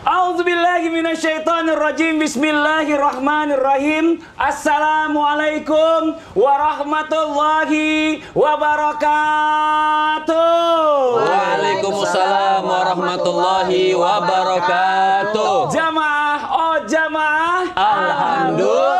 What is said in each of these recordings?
A'udzubillahi minasyaitonirrajim. Bismillahirrahmanirrahim. Assalamualaikum warahmatullahi wabarakatuh. Waalaikumsalam warahmatullahi wabarakatuh. Jamaah, oh jamaah. Alhamdulillah.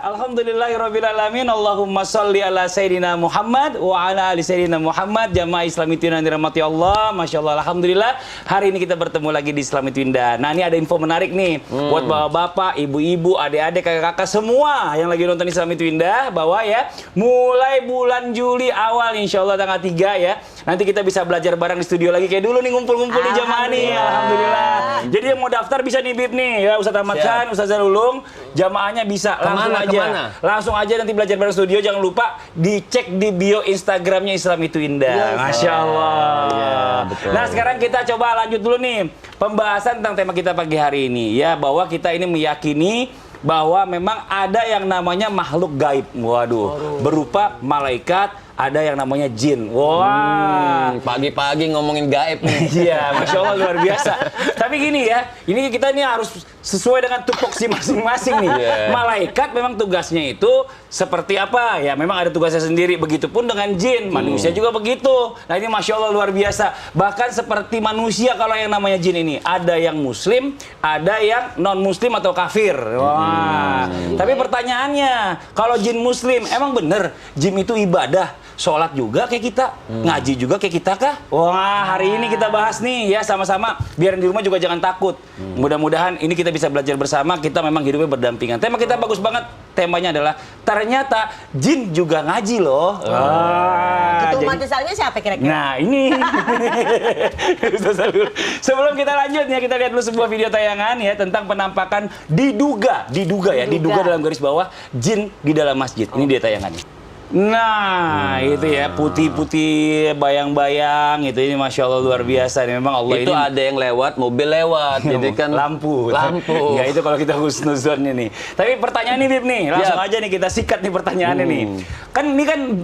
Alhamdulillahirabbil alamin. Allahumma shalli ala sayyidina Muhammad wa ala ali sayyidina Muhammad. Jamaah Islami Twinda dirahmati Allah. Masyaallah, alhamdulillah. Hari ini kita bertemu lagi di Islami Twinda. Nah, ini ada info menarik nih buat bapak-bapak, ibu-ibu, adik-adik, kakak-kakak semua yang lagi nonton Islami Twinda, bahwa ya mulai bulan Juli awal insyaallah tanggal 3 ya. Nanti kita bisa belajar bareng di studio lagi kayak dulu nih, ngumpul-ngumpul di jamaah nih. Alhamdulillah. Jadi yang mau daftar bisa nih Bib nih ya, Ustaz Ahmad Khan, Ustaz Lulung, jamaahnya bisa langsung aja. Langsung aja nanti belajar bareng studio. Jangan lupa dicek di bio Instagramnya Islami Twinda. Masya Allah. Ya, betul. Nah, sekarang kita coba lanjut dulu nih pembahasan tentang tema kita pagi hari ini ya, bahwa kita ini meyakini bahwa memang ada yang namanya makhluk gaib. Waduh, berupa malaikat, ada yang namanya jin. Wah, Pagi-pagi ngomongin gaib nih. iya, Masya Allah, luar biasa. Tapi gini ya, ini kita ini harus sesuai dengan tupoksi masing-masing nih. Malaikat memang tugasnya itu seperti apa? Ya memang ada tugasnya sendiri. Begitupun dengan jin, manusia juga begitu. Nah ini Masya Allah luar biasa. Bahkan seperti manusia kalau yang namanya jin ini, ada yang muslim, ada yang non-muslim atau kafir. Wah. Tapi pertanyaannya, kalau jin muslim, emang bener jin itu ibadah? Sholat juga kayak kita, ngaji juga kayak kita kah? Wah, hari ini kita bahas nih ya sama-sama. Biar di rumah juga jangan takut. Mudah-mudahan ini kita bisa belajar bersama. Kita memang hidupnya berdampingan. Tema kita bagus banget. Temanya adalah ternyata jin juga ngaji loh. Ketua Matisalnya siapa kira-kira? Nah ini. Sebelum kita lanjut ya, kita lihat dulu sebuah video tayangan ya tentang penampakan diduga dalam garis bawah jin di dalam masjid. Ini dia tayangannya. Nah, itu ya putih-putih bayang-bayang itu, ini Masya Allah luar biasa nih. Memang Allah Itu ini ada yang lewat, mobil lewat, jadi kan lampu. Ya itu kalau kita husnuzon ini. Tapi pertanyaan nih Bib nih, langsung aja nih kita sikat nih pertanyaannya nih. Kan ini kan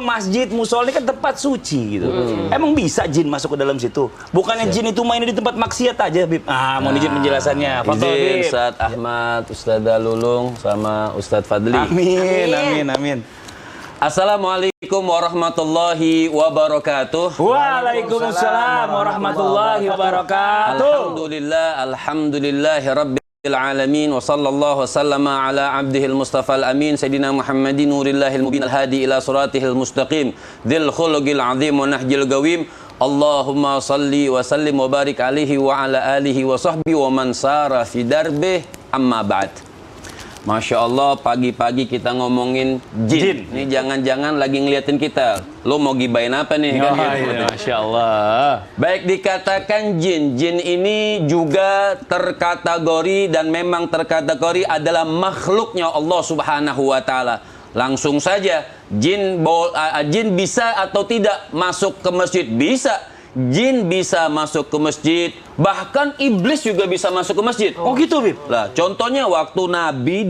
masjid, musola ini kan tempat suci gitu. Emang bisa jin masuk ke dalam situ? Bukannya jin itu main di tempat maksiat aja, Bib? Mau izin penjelasannya. Izin Ustaz Ahmad, Ustaz Lulung, sama Ustaz Fadli. Amin. Assalamualaikum warahmatullahi wabarakatuh. Waalaikumsalam warahmatullahi wabarakatuh. Alhamdulillahi rabbil alamin. Wa sallallahu wasallama ala abdihil mustafal amin. Sayyidina Muhammadin nurillahil mubin al-hadi ila suratihil mustaqim. Dhil khuluqil azim wa nahjil gawim. Allahumma salli wa sallim wa barik alihi wa ala alihi wa sahbihi wa man sara fi darbih, amma ba'd. Masya Allah, pagi-pagi kita ngomongin jin. Ini jangan-jangan lagi ngeliatin kita. Lo mau gibain apa nih? Masya Allah. Baik, dikatakan jin. Jin ini juga terkategori dan memang terkategori adalah makhluknya Allah Subhanahu wa Ta'ala. Langsung saja, jin bisa atau tidak masuk ke masjid? Bisa. Jin bisa masuk ke masjid, bahkan iblis juga bisa masuk ke masjid. Oh gitu, Bib? Lah, contohnya waktu Nabi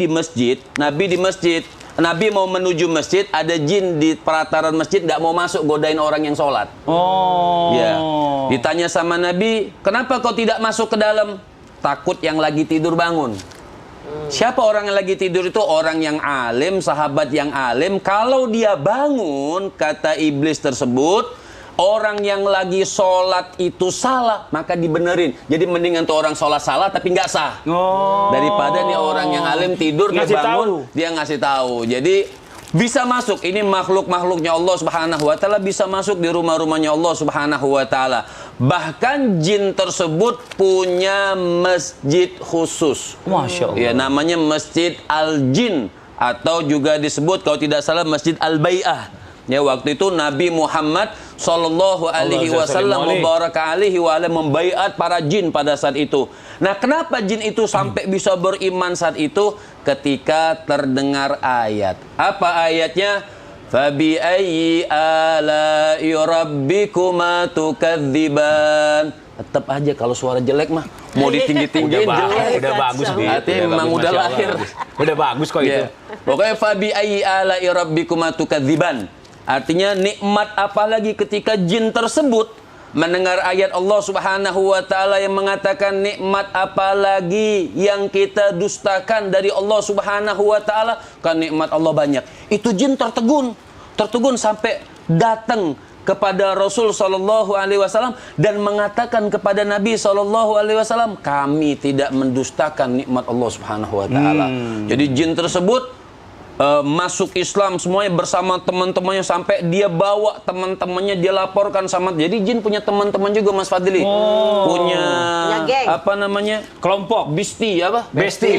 mau menuju masjid, ada jin di pelataran masjid, nggak mau masuk, godain orang yang sholat. Oh. Ya. Ditanya sama Nabi, kenapa kau tidak masuk ke dalam? Takut yang lagi tidur bangun. Siapa orang yang lagi tidur itu? Orang yang alim, sahabat yang alim. Kalau dia bangun, kata iblis tersebut, orang yang lagi sholat itu salah, maka dibenerin. Jadi mendingan tuh orang sholat salah tapi nggak sah. Daripada nih orang yang alim tidur, dia bangun, dia ngasih tahu. Jadi bisa masuk. Ini makhluk-makhluknya Allah Subhanahu wa Ta'ala, bisa masuk di rumah-rumahnya Allah Subhanahu wa Ta'ala. Bahkan jin tersebut punya masjid khusus. Masya Allah. Ya, namanya Masjid Al-Jin, atau juga disebut kalau tidak salah Masjid Al-Bai'ah. Ya, waktu itu Nabi Muhammad sallallahu alaihi wasallam membaiat para jin pada saat itu. Nah, kenapa jin itu sampai bisa beriman saat itu? Ketika terdengar ayat. Apa ayatnya? Fabi ayyi ala'i rabbikuma tukadziban. Tetap aja kalau suara jelek mah mau ditinggi-tinggiin jelek. Udah bagus, Bi. Artinya memang udah lahir. Udah bagus kok itu. Pokoknya fabi ayyi ala'i rabbikuma tukadziban. Artinya nikmat apalagi ketika jin tersebut mendengar ayat Allah Subhanahu wa taala yang mengatakan nikmat apa lagi yang kita dustakan dari Allah Subhanahu wa taala? Kan nikmat Allah banyak. Itu jin tertegun sampai datang kepada Rasul sallallahu alaihi wasallam dan mengatakan kepada Nabi sallallahu alaihi wasallam, kami tidak mendustakan nikmat Allah Subhanahu wa taala. Jadi jin tersebut masuk Islam semuanya bersama teman-temannya, sampai dia bawa teman-temannya, dia laporkan sama. Jadi jin punya teman-teman juga, Mas Fadli. Punya geng. apa namanya? Kelompok. Besti apa? Besti.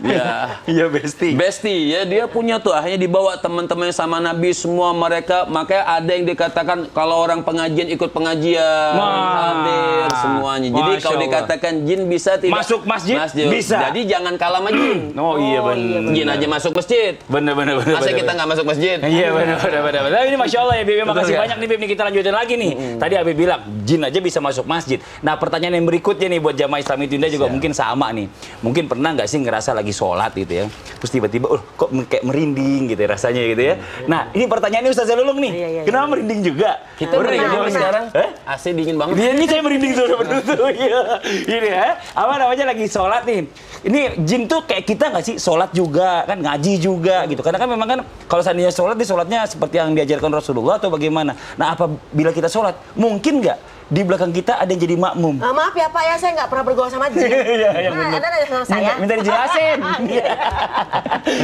Ya. Iya, besti. Besti ya, dia punya tuh, akhirnya dibawa teman-temannya sama Nabi semua mereka. Makanya ada yang dikatakan kalau orang pengajian ikut pengajian, hadir semuanya. Jadi Masya kalau Allah. dikatakan jin bisa tidak Masuk masjid? Bisa. Jadi jangan kalah sama jin. Oh iya benar. Jin aja masuk masjid. Bener. Masa kita nggak masuk masjid? Iya benar. Nah, ini Masya Allah ya Bib, makasih nggak? banyak nih Bib, nih kita lanjutin lagi nih. Tadi Habib bilang jin aja bisa masuk masjid. Nah pertanyaan yang berikutnya nih buat jamaah Islami Tunda juga mungkin sama nih. Mungkin pernah nggak sih ngerasa lagi sholat gitu ya, terus tiba-tiba kok kayak merinding gitu ya rasanya gitu ya. Nah ini pertanyaannya Ustaz Lulung nih, Iya. kenapa merinding juga? Kita merinding pernah. sekarang. Eh? AC dingin banget. Dia ini saya merinding tuh iya. Ini ya, apa namanya lagi sholat nih. Ini jin tuh kayak kita nggak sih, sholat juga kan, ngaji juga gitu. Karena kan memang kan kalau seandainya sholat, sholatnya seperti yang diajarkan Rasulullah atau bagaimana. Nah apabila kita sholat, mungkin nggak di belakang kita ada yang jadi makmum? Maaf ya Pak ya, saya nggak pernah bergaul sama jin. Iya, Nah, ada sama saya. Minta dijelasin.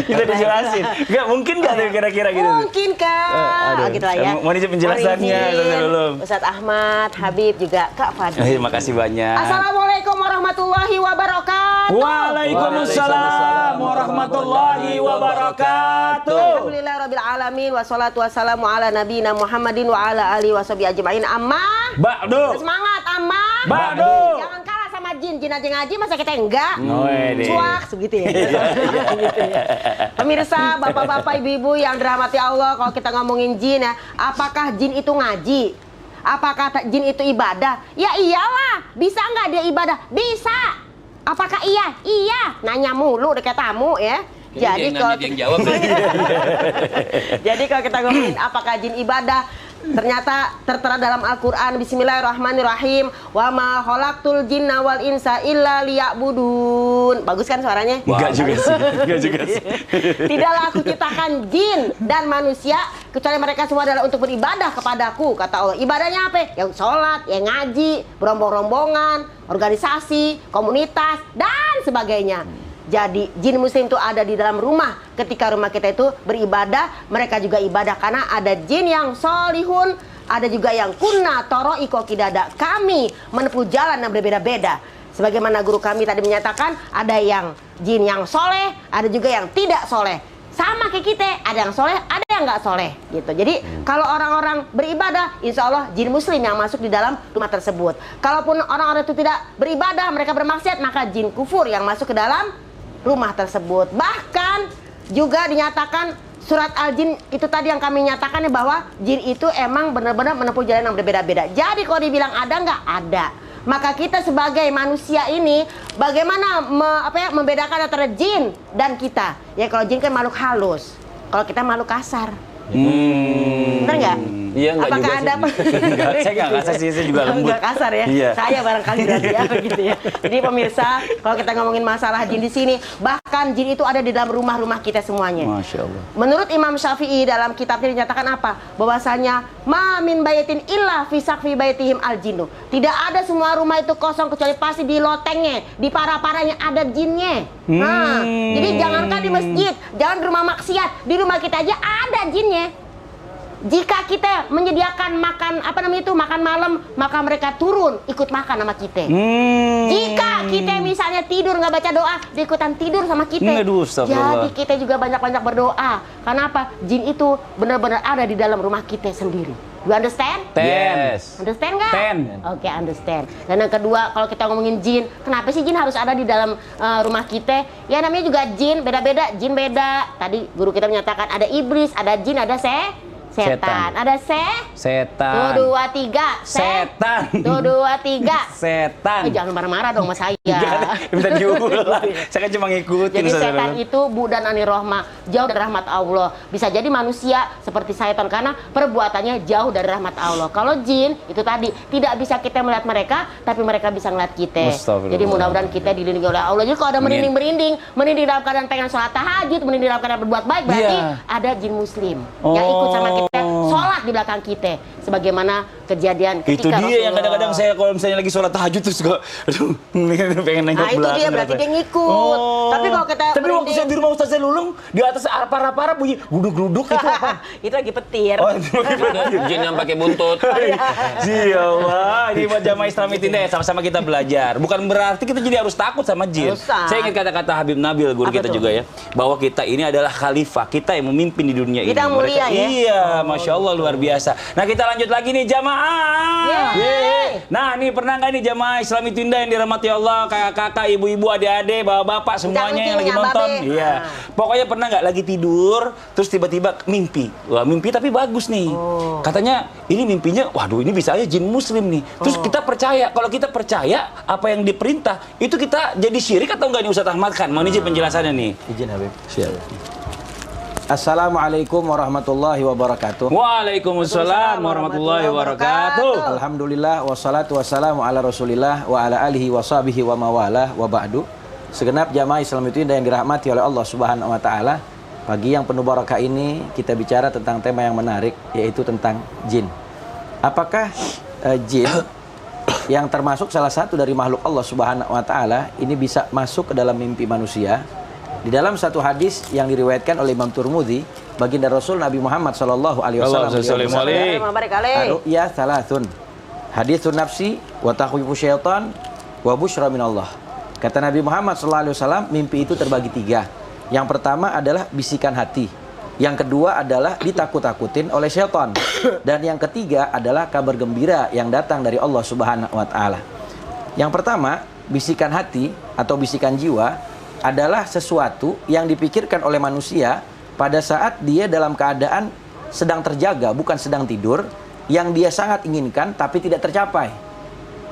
Minta dijelasin. Nggak mungkin nggak tuh kira-kira gitu? Mungkin Kak. Aduh. Gitu lah ya. Mau izin penjelasannya, Mohon izin. Ustaz Lulung. Ustadz Ahmad, Habib juga Kak Fadli. Terima kasih banyak. Assalamualaikum warahmatullahi wabarakatuh. Waalaikumsalam warahmatullahi wabarakatuh. Alhamdulillah rabbil alamin, wassalatu wassalamu ala nabiyina Muhammadin wa ala alihi washabihi ajmain. Amma. Ba'du. Semangat amma. Ba'du. Jangan kalah sama jin. Jin aja ngaji masa kita enggak. Wede. Cuak segitu ya. Gitu ya. Pemirsa, bapak-bapak, ibu-ibu yang dirahmati Allah, kalau kita ngomongin jin ya, apakah jin itu ngaji? Apakah jin itu ibadah? Ya iyalah. Bisa nggak dia ibadah? Bisa. Apakah iya? Iya. Nanya mulu dekat tamu ya. Jadi kalau jawab. jadi kalau kita ngomongin apakah jin ibadah, ternyata tertera dalam Al-Quran, Bismillahirrahmanirrahim, wa ma khalaqtul jinna wal insa illa liya'budun. Bagus kan suaranya? Enggak juga sih. Tidaklah aku ciptakan jin dan manusia kecuali mereka semua adalah untuk beribadah kepadaku, kata Allah. Ibadahnya apa? Yang sholat, yang ngaji, berombong-rombongan, organisasi, komunitas, dan sebagainya. Jadi jin muslim itu ada di dalam rumah. Ketika rumah kita itu beribadah, mereka juga ibadah. Karena ada jin yang solihun, ada juga yang kunna toro'iko kidada. Kami menempuh jalan yang berbeda-beda. Sebagaimana guru kami tadi menyatakan, ada yang jin yang soleh, ada juga yang tidak soleh. Sama kayak kita, ada yang soleh, ada yang nggak soleh gitu. Jadi kalau orang-orang beribadah, insya Allah jin muslim yang masuk di dalam rumah tersebut. Kalaupun orang-orang itu tidak beribadah, mereka bermaksiat, maka jin kufur yang masuk ke dalam rumah tersebut. Bahkan juga dinyatakan surat Al-Jin itu tadi yang kami nyatakan bahwa jin itu emang benar-benar menempuh jalan yang berbeda-beda. Jadi kalau dibilang ada nggak? Ada. Maka kita sebagai manusia ini bagaimana membedakan antara jin dan kita? Ya kalau jin kan makhluk halus, kalau kita makhluk kasar. Benar nggak? Iya, nggak Apakah juga Anda Enggak, saya nggak kasar sih, saya juga lembut. Nggak kasar ya? Iya. Saya barangkali berarti ya gitu ya. Jadi pemirsa, kalau kita ngomongin masalah jin di sini, bahkan jin itu ada di dalam rumah-rumah kita semuanya. Masya Allah. Menurut Imam Syafi'i dalam kitabnya dinyatakan apa? Bahwasanya ma min bayatin illa fi saqfi bayatihim al jinnu. Tidak ada semua rumah itu kosong kecuali pasti di lotengnya, di para-paranya ada jinnya. Nah, jadi jangankan di masjid, jangan di rumah maksiat, di rumah kita aja ada jinnya. Jika kita menyediakan makan makan malam, maka mereka turun ikut makan sama kita. Jika kita misalnya tidur nggak baca doa, dia ikutan tidur sama kita. Aduh, astagfirullah. Jadi kita juga banyak-banyak berdoa. Kenapa? Jin itu benar-benar ada di dalam rumah kita sendiri. You understand? Yes. Understand nggak? Ten. Oke, understand. Dan yang kedua, kalau kita ngomongin jin, kenapa sih jin harus ada di dalam rumah kita? Ya namanya juga jin, beda-beda. Jin beda. Tadi guru kita menyatakan ada iblis, ada jin, ada Setan. Ada Setan. 2, 3. Setan. 2, 3. Setan. Jangan marah-marah dong sama saya. Jangan, minta diulang. Saya kan cuma ngikutin. Jadi setan saudara. itu budan ani rohmah, jauh dari rahmat Allah. Bisa jadi manusia seperti setan karena perbuatannya jauh dari rahmat Allah. Kalau jin itu tadi tidak bisa kita melihat mereka, tapi mereka bisa melihat kita. Astagfirullah. Jadi mudah-mudahan kita dilindungi oleh Allah. Jadi kalau ada merinding dalam keadaan pengen sholat tahajud, merinding dalam keadaan berbuat baik, berarti ada jin muslim yang ikut sama kita sholat di belakang kita. Sebagaimana kejadian Itu ketika dia yang kadang-kadang saya kalau misalnya lagi sholat tahajud terus kok aduh pengen nengok Nah itu belakang. dia berarti dia ngikut. Tapi kalau kita Tapi waktu saya di rumah Ustaz Lulung di atas para bunyi gluduk-gluduk itu apa? itu lagi petir. Oh, itu Jin yang pakai buntut. Siapa? Ini buat jamaah Islam itu deh, sama-sama kita belajar. Bukan berarti kita jadi harus takut sama jin. Usah. Saya ingat kata-kata Habib Nabil guru Apa kita tuh? juga ya, bahwa kita ini adalah khalifah, kita yang memimpin di dunia ini. Kita mulia ya? Iya, Masya Allah luar biasa. Nah kita lanjut lagi nih jamaah. Yeay. Nah nih pernah nggak nih jamaah Islam itu indah yang dirahmati Allah, kakak-kakak, ibu-ibu, adik-adik, bapak-bapak semuanya yang lagi Cangkingnya, nonton. babe. Iya. Pokoknya pernah nggak lagi tidur, terus tiba-tiba mimpi. Wah mimpi tapi bagus nih. Katanya ini mimpinya, waduh ini bisa aja jin muslim nih. Terus kita percaya, kalau kita percaya apa yang diperintah, itu kita jadi syirik atau enggak nih Ustaz Ahmad Khan? Mohon izin penjelasannya nih. Izin Habib. Siap. Assalamualaikum warahmatullahi wabarakatuh. Waalaikumsalam warahmatullahi wabarakatuh. Alhamdulillah wassalatu wassalamu ala Rasulillah wa ala alihi wa sahbihi wa mawalah wa ba'du. Segenap jamaah Islam itu yang dirahmati oleh Allah Subhanahu wa taala. Pagi yang penuh barakah ini kita bicara tentang tema yang menarik, yaitu tentang jin. Apakah jin yang termasuk salah satu dari makhluk Allah Subhanahu wa taala ini bisa masuk ke dalam mimpi manusia? Di dalam satu hadis yang diriwayatkan oleh Imam Turmudi, baginda Rasul Nabi Muhammad sallallahu alaihi wasallam ar-ru'ya thalathun. Haditsun nafsi wa takhwifu syaitan wa busyra minallah. Kata Nabi Muhammad sallallahu alaihi wasallam, mimpi itu terbagi 3. Yang pertama adalah bisikan hati. Yang kedua adalah ditakut-takutin oleh syaitan. Dan yang ketiga adalah kabar gembira yang datang dari Allah Subhanahu wa taala. Yang pertama, bisikan hati atau bisikan jiwa adalah sesuatu yang dipikirkan oleh manusia pada saat dia dalam keadaan sedang terjaga, bukan sedang tidur, yang dia sangat inginkan tapi tidak tercapai.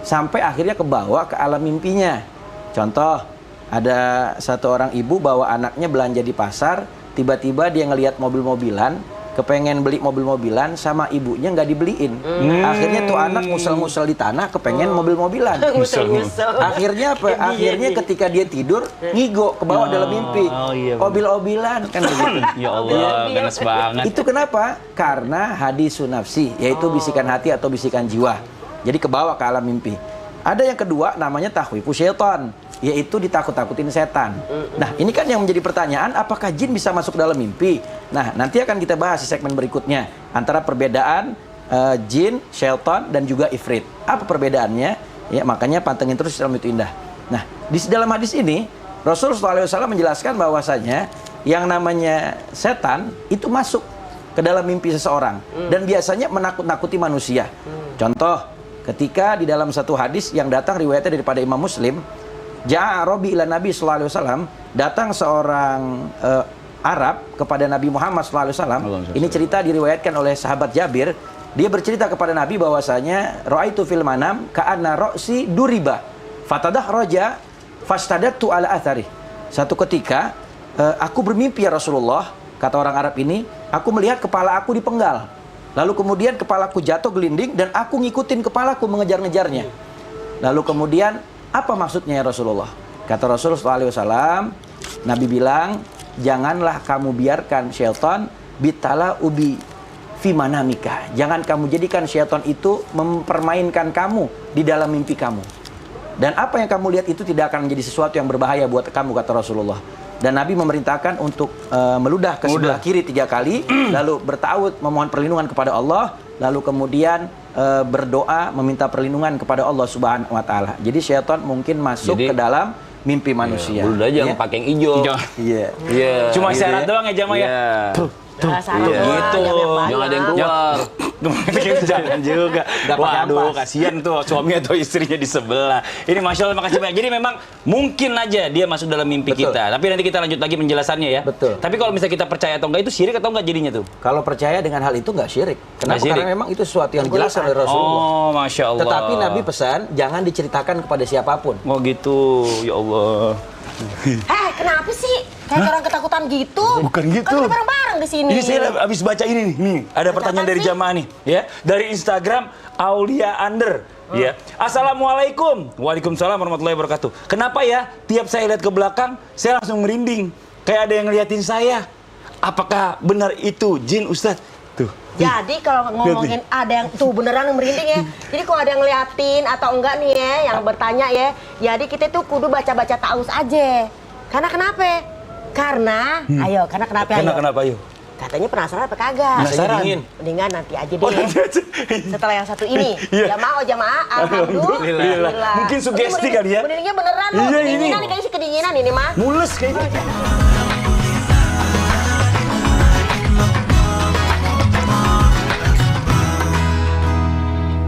Sampai akhirnya kebawa ke alam mimpinya. Contoh, ada satu orang ibu bawa anaknya belanja di pasar, tiba-tiba dia ngelihat mobil-mobilan, kepengen beli mobil-mobilan, sama ibunya nggak dibeliin. Akhirnya tuh anak ngusel-ngusel di tanah, kepengen mobil-mobilan. Ngusel-ngusel. Akhirnya apa? Akhirnya ketika dia tidur, ngigo ke bawah dalam mimpi. iya, Mobil-mobilan kan begitu. Ya Allah, ganas banget. Itu kenapa? Karena hadisun nafsi, yaitu bisikan hati atau bisikan jiwa. Jadi kebawa ke alam mimpi. Ada yang kedua namanya tahwifu syaitan, yaitu ditakut-takutin setan. Nah, ini kan yang menjadi pertanyaan, apakah jin bisa masuk dalam mimpi? Nah, nanti akan kita bahas di segmen berikutnya antara perbedaan jin, syaitan, dan juga ifrit. Apa perbedaannya? Ya, makanya pantengin terus Islam itu indah. Nah, di dalam hadis ini Rasulullah SAW menjelaskan bahwasanya yang namanya setan itu masuk ke dalam mimpi seseorang dan biasanya menakut-nakuti manusia. Contoh, ketika di dalam satu hadis yang datang riwayatnya daripada Imam Muslim, Ja'a Arabi ila Nabi sallallahu alaihi wasallam, datang seorang Arab kepada Nabi Muhammad sallallahu alaihi wasallam. Ini cerita diriwayatkan oleh sahabat Jabir. Dia bercerita kepada Nabi bahwasanya ra'aitu fil manam ka'anna ra'si duriba fatadah raja fastadatu ala athari. Satu ketika aku bermimpi ya Rasulullah, kata orang Arab ini, aku melihat kepala aku dipenggal. Lalu kemudian kepalaku jatuh gelinding dan aku ngikutin kepalaku mengejar-ngejarnya. Lalu kemudian apa maksudnya ya Rasulullah? Kata Rasulullah SAW, Nabi bilang, janganlah kamu biarkan syaitan bitala ubi fimanamika. Jangan kamu jadikan syaitan itu mempermainkan kamu di dalam mimpi kamu. Dan apa yang kamu lihat itu tidak akan menjadi sesuatu yang berbahaya buat kamu, kata Rasulullah. Dan Nabi memerintahkan untuk meludah ke sebelah kiri 3 kali, lalu bertaud memohon perlindungan kepada Allah, lalu kemudian berdoa meminta perlindungan kepada Allah Subhanahu wa taala. Jadi syaitan mungkin masuk ke dalam mimpi manusia. Udah aja yang pakai yang hijau. Iya. Iya. Cuma Gitu syarat doang ya jamaah ya. Iya. Gitu. Jangan ada yang keluar. Jangan juga. Nggak pakai Waduh, ampas. kasihan tuh suami atau istrinya di sebelah. Ini Masya Allah, makasih banyak. Jadi memang mungkin aja dia masuk dalam mimpi Betul. kita. Tapi nanti kita lanjut lagi penjelasannya ya. Betul. Tapi kalau misalnya kita percaya atau enggak, itu syirik atau enggak jadinya tuh? Kalau percaya dengan hal itu nggak syirik. Kenapa? syirik. Karena memang itu sesuatu yang jelas oleh Rasulullah. Oh, Masya Allah. Tetapi Nabi pesan jangan diceritakan kepada siapapun. Oh gitu, ya Allah. Kenapa sih? Kayak orang ketakutan gitu. Bukan gitu. Kan kita bareng-bareng di sini. Ini saya habis baca ini nih. Nih, ada pertanyaan dari sih? jamaah nih, ya. Dari Instagram Aulia Under, ya. Assalamualaikum. Waalaikumsalam warahmatullahi wabarakatuh. Kenapa ya tiap saya lihat ke belakang, saya langsung merinding. Kayak ada yang ngeliatin saya. Apakah benar itu jin, Ustadz? Tuh. Jadi kalau ngomongin ada yang tuh beneran yang merinding ya. Jadi kalau ada yang ngeliatin atau enggak nih ya, yang bertanya ya. Jadi kita tuh kudu baca-baca ta'awuz aja. Karena kenapa? Karena, karena kenapa? Karena kenapa, ayo? Katanya penasaran apa kagak? Penasaran. Dingin. Mendingan nanti aja deh. Oh, nanti aja. Setelah yang satu ini. Iya. Jamaah, Alhamdulillah. Mungkin sugesti kali ya? Merindingnya beneran loh. Iya, ini. Kedinginan nih, kayaknya sih kedinginan ini mah. Mules kayaknya.